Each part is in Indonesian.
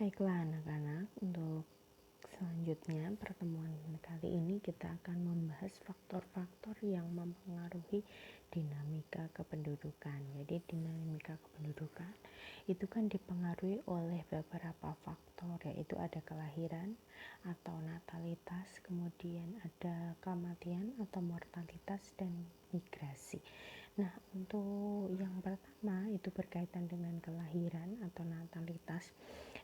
Baiklah anak-anak, untuk selanjutnya pertemuan kali ini kita akan membahas faktor-faktor yang mempengaruhi dinamika kependudukan. Jadi dinamika kependudukan itu kan dipengaruhi oleh beberapa faktor, yaitu ada kelahiran atau natalitas, kemudian ada kematian atau mortalitas, dan migrasi. Nah, untuk yang pertama itu berkaitan dengan kelahiran atau natalitas.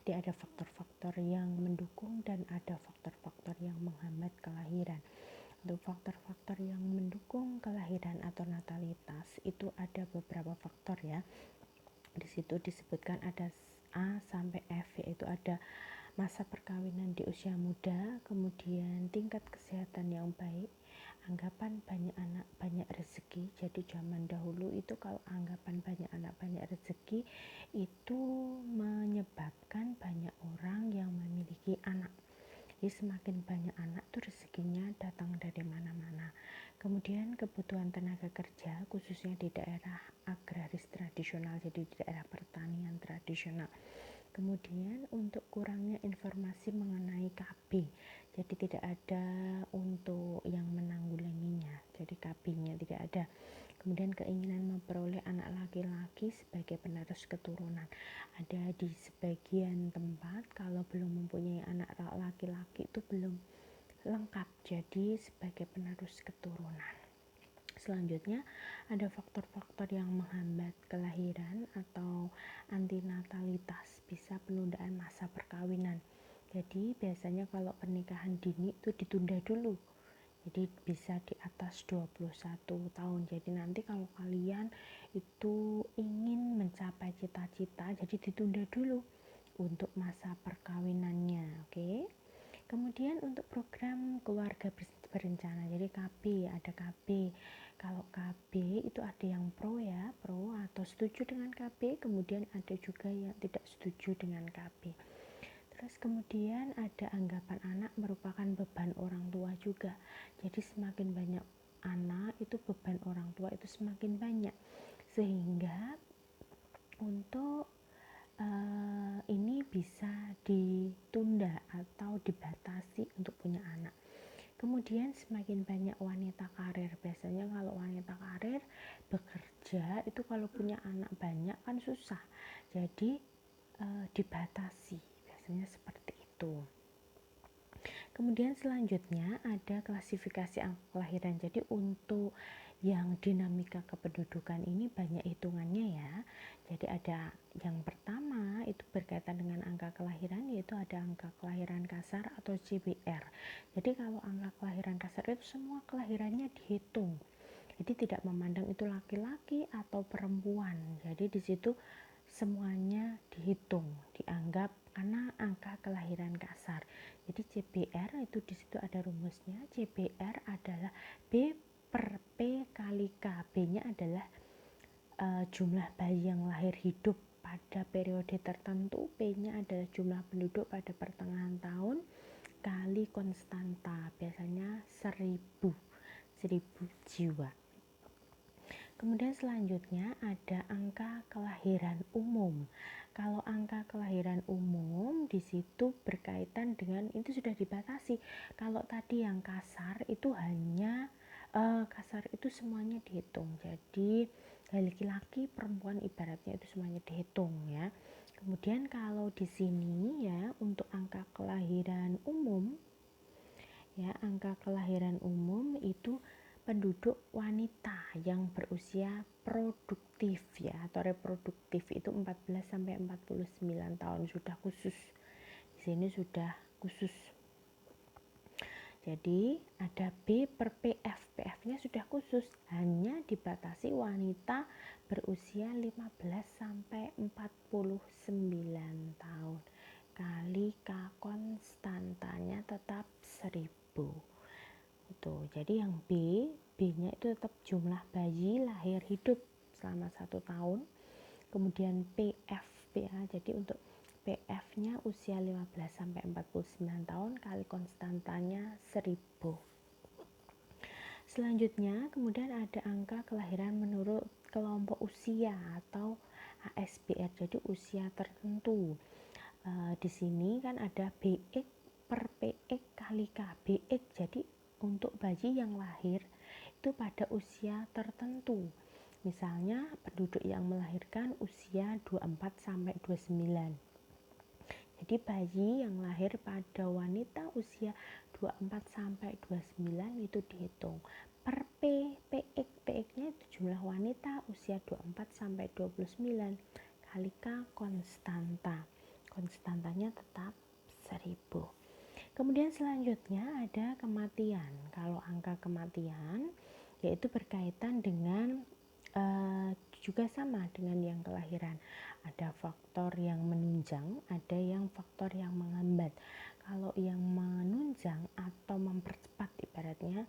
Dia ada faktor-faktor yang mendukung dan ada faktor-faktor yang menghambat kelahiran. Untuk faktor-faktor yang mendukung kelahiran atau natalitas itu ada beberapa faktor ya. Di situ disebutkan ada A sampai F, yaitu ada masa perkawinan di usia muda, kemudian tingkat kesehatan yang baik, anggapan banyak anak banyak rezeki. Jadi zaman dahulu itu kalau anggapan banyak anak banyak rezeki itu menyebabkan banyak orang yang memiliki anak. Jadi semakin banyak anak tuh rezekinya datang dari mana-mana. Kemudian kebutuhan tenaga kerja khususnya di daerah agraris tradisional, jadi di daerah pertanian tradisional. Kemudian untuk kurangnya informasi mengenai KB, jadi tidak ada untuk yang menanggulanginya, jadi KB-nya tidak ada. Kemudian keinginan memperoleh anak laki-laki sebagai penerus keturunan. Ada di sebagian tempat kalau belum mempunyai anak laki-laki itu belum lengkap jadi sebagai penerus keturunan. Selanjutnya ada faktor-faktor yang menghambat kelahiran atau antinatalitas, bisa penundaan masa perkawinan. Jadi biasanya kalau pernikahan dini itu ditunda dulu. Jadi bisa di atas 21 tahun. Jadi nanti kalau kalian itu ingin mencapai cita-cita, jadi ditunda dulu untuk masa perkawinannya, oke? Kemudian untuk program keluarga berencana, jadi KB, ada KB. Kalau KB itu ada yang pro ya, pro atau setuju dengan KB, kemudian ada juga yang tidak setuju dengan KB. Terus kemudian ada anggapan anak merupakan beban orang tua juga. Jadi semakin banyak anak itu beban orang tua itu semakin banyak. Sehingga untuk ini bisa ditunda atau dibatasi untuk punya anak. Kemudian semakin banyak wanita karir. Biasanya kalau wanita karir bekerja itu kalau punya anak banyak kan susah. Jadi dibatasi. Biasanya seperti itu. Kemudian selanjutnya ada klasifikasi angka kelahiran. Jadi untuk yang dinamika kependudukan ini banyak hitungannya ya. Jadi ada yang pertama itu berkaitan dengan angka kelahiran, yaitu ada angka kelahiran kasar atau CBR. Jadi kalau angka kelahiran kasar itu semua kelahirannya dihitung. Jadi tidak memandang itu laki-laki atau perempuan. Jadi di situ semuanya dihitung, dianggap karena angka kelahiran kasar. Jadi CBR itu di situ ada rumusnya. CBR adalah B per P kali K. B-nya adalah jumlah bayi yang lahir hidup pada periode tertentu. P-nya adalah jumlah penduduk pada pertengahan tahun kali konstanta, biasanya 1000 jiwa. Kemudian selanjutnya ada angka kelahiran umum. Kalau angka kelahiran umum di situ berkaitan dengan itu sudah dibatasi. Kalau tadi yang kasar itu hanya kasar itu semuanya dihitung. Jadi laki-laki, perempuan ibaratnya itu semuanya dihitung ya. Kemudian kalau di sini ya untuk angka kelahiran umum ya, angka kelahiran umum itu penduduk wanita yang berusia produktif ya atau reproduktif itu 14 sampai 49 tahun sudah khusus. Di sini sudah khusus. Jadi ada B per PF. PF-nya sudah khusus, hanya dibatasi wanita berusia 15 sampai 49 tahun. Kali K konstantanya tetap 1000. Itu. Jadi yang B-nya itu tetap jumlah bayi lahir hidup selama 1 tahun. Kemudian PF ya. Jadi untuk PF-nya usia 15 sampai 49 tahun kali konstantanya 1000. Selanjutnya kemudian ada angka kelahiran menurut kelompok usia atau ASBR, jadi usia tertentu. Di sini kan ada BX per PX kali K. BX jadi untuk bayi yang lahir itu pada usia tertentu. Misalnya penduduk yang melahirkan usia 24 sampai 29. Jadi bayi yang lahir pada wanita usia 24 sampai 29 itu dihitung per P, PX, PX-nya itu jumlah wanita usia 24 sampai 29 kali K konstanta. Konstantanya tetap 1000. Kemudian selanjutnya ada kematian. Kalau angka kematian yaitu berkaitan dengan juga sama dengan yang kelahiran. Ada faktor yang menunjang, ada yang faktor yang menghambat. Kalau yang menunjang atau mempercepat ibaratnya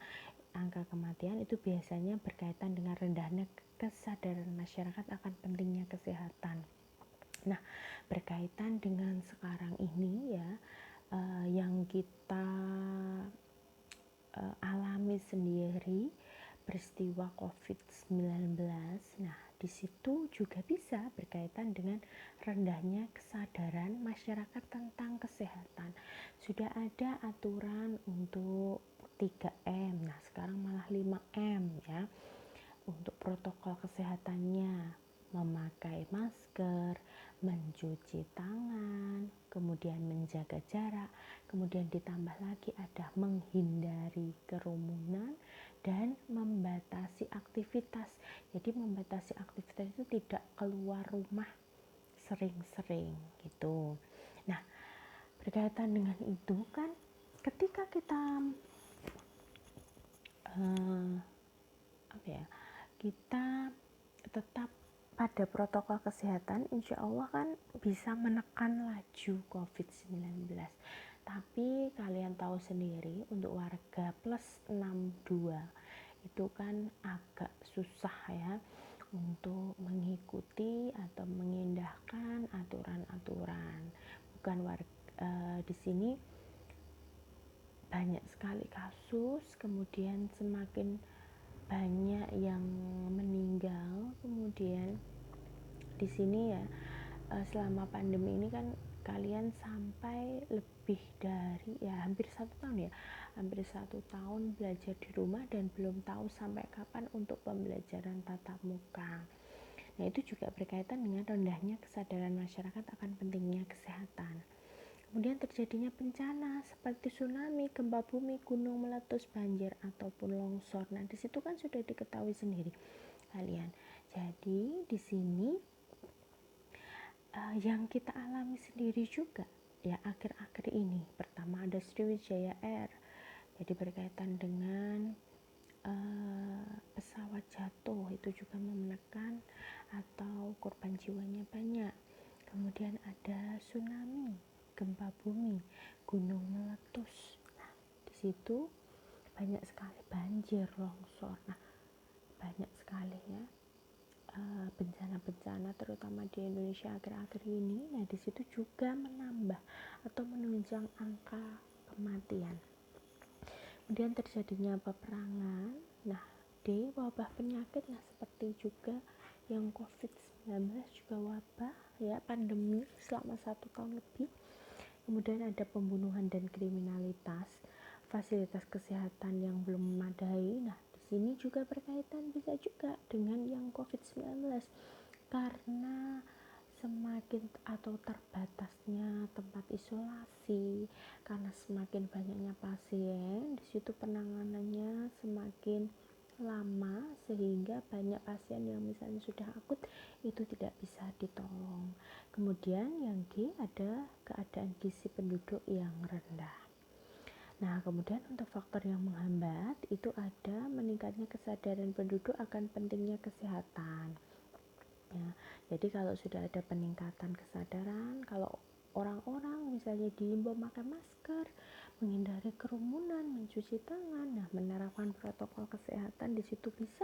angka kematian itu biasanya berkaitan dengan rendahnya kesadaran masyarakat akan pentingnya kesehatan. Nah, berkaitan dengan sekarang ini ya, yang kita alami sendiri peristiwa COVID-19. Nah, di situ juga bisa berkaitan dengan rendahnya kesadaran masyarakat tentang kesehatan. Sudah ada aturan untuk 3M. Nah, sekarang malah 5M ya. Untuk protokol kesehatannya, memakai masker, mencuci tangan, kemudian menjaga jarak, kemudian ditambah lagi ada menghindari kerumunan dan membatasi aktivitas. Jadi membatasi aktivitas itu tidak keluar rumah sering-sering gitu. Nah, berkaitan dengan itu kan ketika kita kita tetap pada protokol kesehatan, insya Allah kan bisa menekan laju COVID-19. Tapi kalian tahu sendiri untuk warga plus 62 itu kan agak susah ya untuk mengikuti atau mengindahkan aturan-aturan. Bukan warga di sini banyak sekali kasus, kemudian semakin banyak yang meninggal. Kemudian di sini ya selama pandemi ini kan kalian sampai lebih dari hampir 1 tahun hampir 1 tahun belajar di rumah dan belum tahu sampai kapan untuk pembelajaran tatap muka. Nah, itu juga berkaitan dengan rendahnya kesadaran masyarakat akan pentingnya kesehatan. Kemudian terjadinya bencana seperti tsunami, gempa bumi, gunung meletus, banjir ataupun longsor. Nah, di situ kan sudah diketahui sendiri kalian. Jadi di sini yang kita alami sendiri juga ya akhir-akhir ini. Pertama ada Sriwijaya Air. Jadi berkaitan dengan pesawat jatuh itu juga menekan atau korban jiwanya banyak. Kemudian ada tsunami, gempa bumi, gunung meletus. Nah, di situ banyak sekali banjir, longsor. Nah, banyak sekali ya bencana-bencana terutama di Indonesia akhir-akhir ini. Nah, di situ juga menambah atau menunjang angka kematian. Kemudian terjadinya peperangan. Nah, di wabah penyakit, nah seperti juga yang COVID-19 juga wabah ya, pandemi selama 1 tahun lebih. Kemudian ada pembunuhan dan kriminalitas, fasilitas kesehatan yang belum memadai. Nah, di sini juga berkaitan bisa juga dengan yang COVID-19 karena semakin atau terbatasnya tempat isolasi, karena semakin banyaknya pasien, di situ penanganannya semakin lama sehingga banyak pasien yang misalnya sudah akut itu tidak bisa ditolong. Kemudian yang G ada keadaan gizi penduduk yang rendah. Nah, kemudian untuk faktor yang menghambat itu ada meningkatnya kesadaran penduduk akan pentingnya kesehatan. Ya, jadi kalau sudah ada peningkatan kesadaran, kalau orang-orang misalnya diimbau pakai masker, menghindari kerumunan, mencuci tangan, nah menerapkan protokol kesehatan di situ bisa.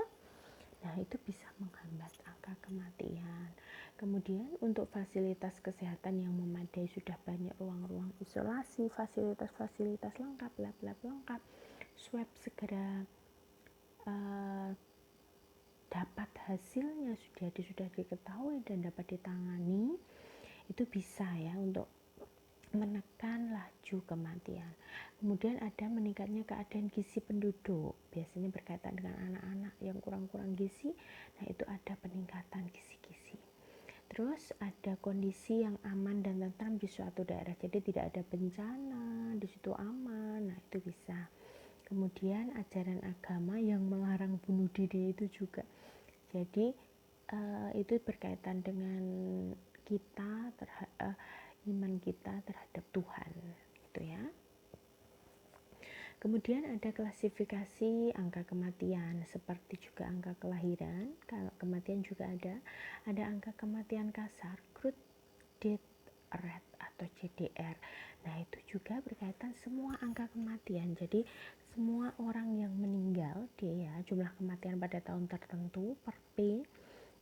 Nah, itu bisa menghambat angka kematian. Kemudian untuk fasilitas kesehatan yang memadai, sudah banyak ruang-ruang isolasi, fasilitas-fasilitas lengkap, lab-lab lengkap, swab segera dapat hasilnya sudah diketahui dan dapat ditangani, itu bisa ya untuk menekan laju kematian. Kemudian ada meningkatnya keadaan gizi penduduk, biasanya berkaitan dengan anak-anak yang kurang-kurang gizi. Nah, itu ada peningkatan gizi-gizi. Terus ada kondisi yang aman dan tentram di suatu daerah, jadi tidak ada bencana, di situ aman. Nah, itu bisa. Kemudian ajaran agama yang melarang bunuh diri itu juga. Jadi itu berkaitan dengan kita iman kita terhadap Tuhan, gitu ya. Kemudian ada klasifikasi angka kematian, seperti juga angka kelahiran. Kalau kematian juga ada angka kematian kasar, crude death rate atau CDR. Nah, itu juga berkaitan semua angka kematian. Jadi semua orang yang meninggal, jumlah kematian pada tahun tertentu per P,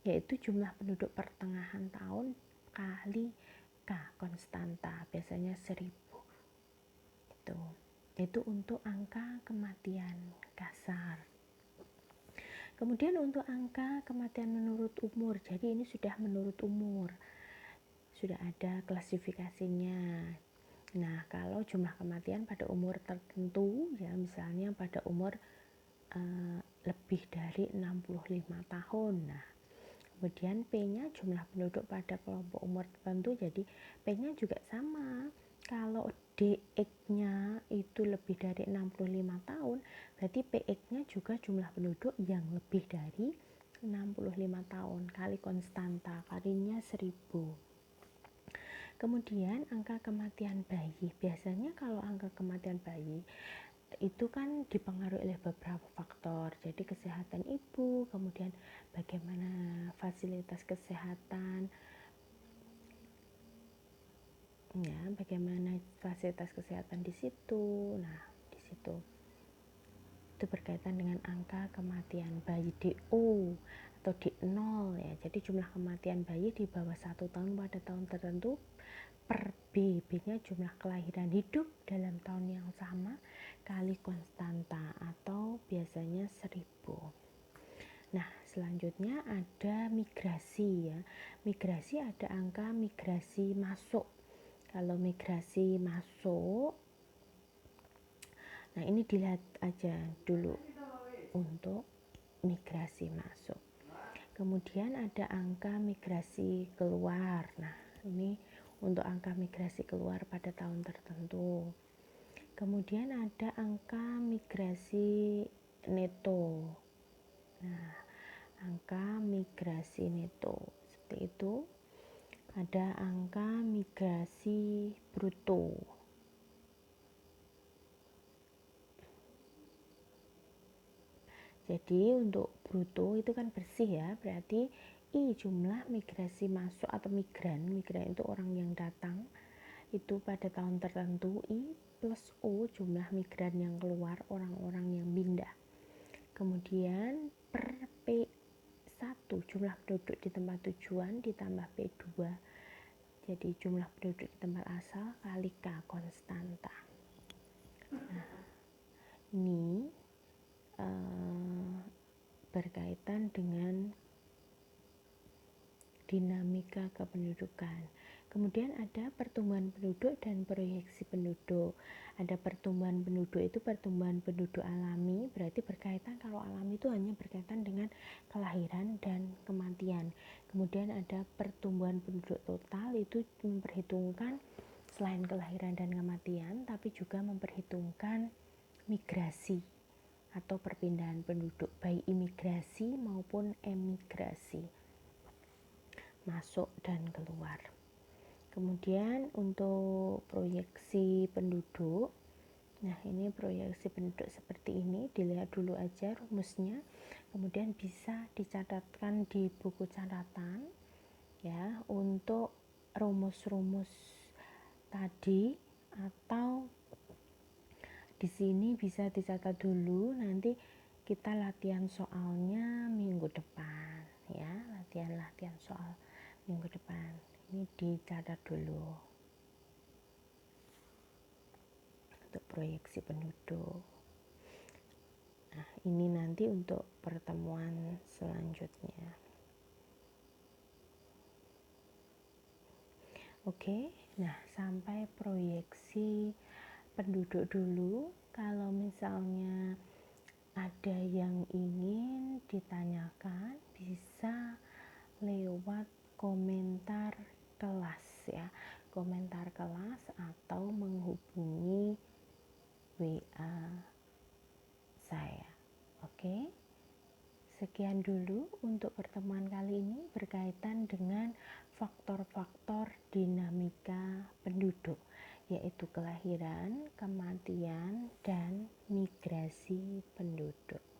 yaitu jumlah penduduk pertengahan tahun kali K konstanta, biasanya 1000. Itu untuk angka kematian kasar. Kemudian untuk angka kematian menurut umur, jadi ini sudah menurut umur, sudah ada klasifikasinya. Nah, kalau jumlah kematian pada umur tertentu, ya misalnya pada umur lebih dari 65 tahun. Nah, kemudian P-nya jumlah penduduk pada kelompok umur tertentu, jadi P-nya juga sama. Kalau DX-nya itu lebih dari 65 tahun, berarti PX-nya juga jumlah penduduk yang lebih dari 65 tahun kali konstanta, kalinya 1000. Kemudian angka kematian bayi, biasanya kalau angka kematian bayi itu kan dipengaruhi oleh beberapa faktor, jadi kesehatan ibu, kemudian bagaimana fasilitas kesehatan, ya, bagaimana fasilitas kesehatan di situ. Nah, di situ itu berkaitan dengan angka kematian bayi DO atau D0 ya. Jadi jumlah kematian bayi di bawah 1 tahun pada tahun tertentu per B-nya jumlah kelahiran hidup dalam tahun yang sama kali konstanta atau biasanya 1000. Nah, selanjutnya ada migrasi ya. Migrasi ada angka migrasi masuk. Kalau migrasi masuk, nah ini dilihat aja dulu untuk migrasi masuk. Kemudian ada angka migrasi keluar. Nah, ini untuk angka migrasi keluar pada tahun tertentu. Kemudian ada angka migrasi neto. Nah, angka migrasi neto seperti itu. Ada angka migrasi bruto. Jadi untuk bruto itu kan bersih ya, berarti I jumlah migrasi masuk atau migran itu orang yang datang itu pada tahun tertentu, I plus O jumlah migran yang keluar, orang-orang yang pindah. Kemudian per P1 jumlah penduduk di tempat tujuan ditambah P2, jadi jumlah penduduk di tempat asal kali K konstanta. Nah, ini berkaitan dengan dinamika kependudukan. Kemudian ada pertumbuhan penduduk dan proyeksi penduduk. Ada pertumbuhan penduduk, itu pertumbuhan penduduk alami, berarti berkaitan, kalau alami itu hanya berkaitan dengan kelahiran dan kematian. Kemudian ada pertumbuhan penduduk total, itu memperhitungkan selain kelahiran dan kematian, tapi juga memperhitungkan migrasi atau perpindahan penduduk, baik imigrasi maupun emigrasi, masuk dan keluar. Kemudian untuk proyeksi penduduk, nah ini proyeksi penduduk seperti ini, dilihat dulu aja rumusnya, kemudian bisa dicatatkan di buku catatan ya untuk rumus-rumus tadi, atau di sini bisa dicatat dulu, nanti kita latihan soalnya minggu depan ya, latihan soal minggu depan. Ini dicatat dulu untuk proyeksi penduduk. Nah, ini nanti untuk pertemuan selanjutnya. Oke. Nah, sampai proyeksi penduduk dulu. Kalau misalnya ada yang ingin ditanyakan, bisa lewat komentar kelas ya, komentar kelas atau menghubungi WA saya. Oke, sekian dulu untuk pertemuan kali ini berkaitan dengan faktor-faktor dinamika penduduk, yaitu kelahiran, kematian, dan migrasi penduduk.